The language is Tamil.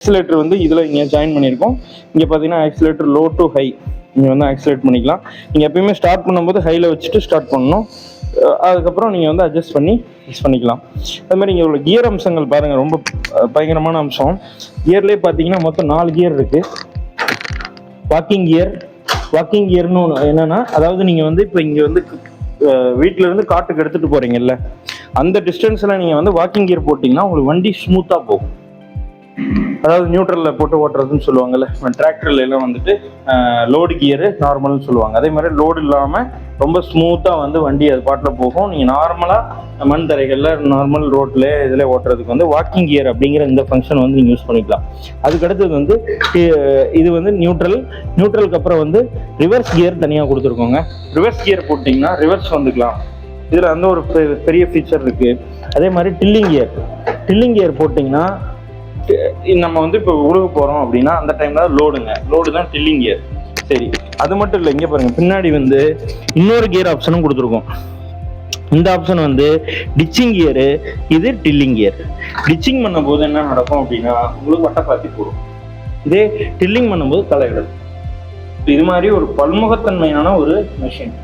ஆக்சிலேட்டர் வந்து இதில் இங்கே ஜாயின் பண்ணியிருக்கோம். இங்கே பார்த்தீங்கன்னா ஆக்சிலேட்டர் லோ டு ஹை நீங்கள் வந்து ஆக்சிலேட் பண்ணிக்கலாம். நீங்கள் எப்பயுமே ஸ்டார்ட் பண்ணும்போது ஹையில் வச்சுட்டு ஸ்டார்ட் பண்ணணும். அதுக்கப்புறம் நீங்கள் வந்து அட்ஜஸ்ட் பண்ணி யூஸ் பண்ணிக்கலாம். அதுமாதிரி இங்கே உள்ள கியர் அம்சங்கள் பாருங்கள், ரொம்ப பயங்கரமான அம்சம். கியர்லேயே பார்த்தீங்கன்னா மொத்தம் 4 கியர் இருக்குது. வாக்கிங் கியர்னு ஒன்று என்னென்னா, அதாவது நீங்கள் வந்து இப்போ இங்கே வந்து வீட்டிலேருந்து காட்டுக்கு எடுத்துகிட்டு போகிறீங்கல்ல, அந்த டிஸ்டன்ஸில் நீங்கள் வந்து வாக்கிங் கியர் போட்டிங்கன்னா உங்களுக்கு வண்டி ஸ்மூத்தாக போகும். அதாவது நியூட்ரலில் போட்டு ஓட்டுறதுன்னு சொல்லுவாங்கல்ல, டிராக்டர்ல எல்லாம் வந்துட்டு லோடு கியரு நார்மல்னு சொல்லுவாங்க. அதே மாதிரி லோடு இல்லாமல் ரொம்ப ஸ்மூத்தாக வந்து வண்டி அது பாட்டில் போகும். நீங்கள் நார்மலாக மண் தரைகளில் நார்மல் ரோட்டில் இதில் ஓட்டுறதுக்கு வந்து வாக்கிங் கியர் அப்படிங்கிற இந்த ஃபங்க்ஷன் வந்து நீங்கள் யூஸ் பண்ணிக்கலாம். அதுக்கடுத்தது வந்து இது வந்து நியூட்ரலுக்கு அப்புறம் வந்து ரிவர்ஸ் கியர் தனியாக கொடுத்துருக்கோங்க. ரிவர்ஸ் கியர் போட்டிங்கன்னா ரிவர்ஸ் வந்துக்கலாம். இதில் வந்து ஒரு பெரிய ஃபீச்சர் இருக்குது. அதே மாதிரி டில்லிங் கியர் போட்டிங்கன்னா நம்ம வந்து இப்போ உழுக போகிறோம் அப்படின்னா அந்த டைமில் லோடு தான் டில்லிங் கியர். சரி, அது மட்டும் இல்லை, இங்கே பாருங்கள், பின்னாடி வந்து இன்னொரு கியர் ஆப்ஷனும் கொடுத்துருக்கோம். இந்த ஆப்ஷன் வந்து டிச்சிங் கியரு, இது டில்லிங் கியர். டிச்சிங் பண்ணும்போது என்ன நடக்கும் அப்படின்னா உங்களுக்கு வட்டை பாத்தி போடும். இதே டில்லிங் பண்ணும்போது தலையிடும். இது மாதிரி ஒரு பன்முகத்தன்மையான ஒரு மெஷின்.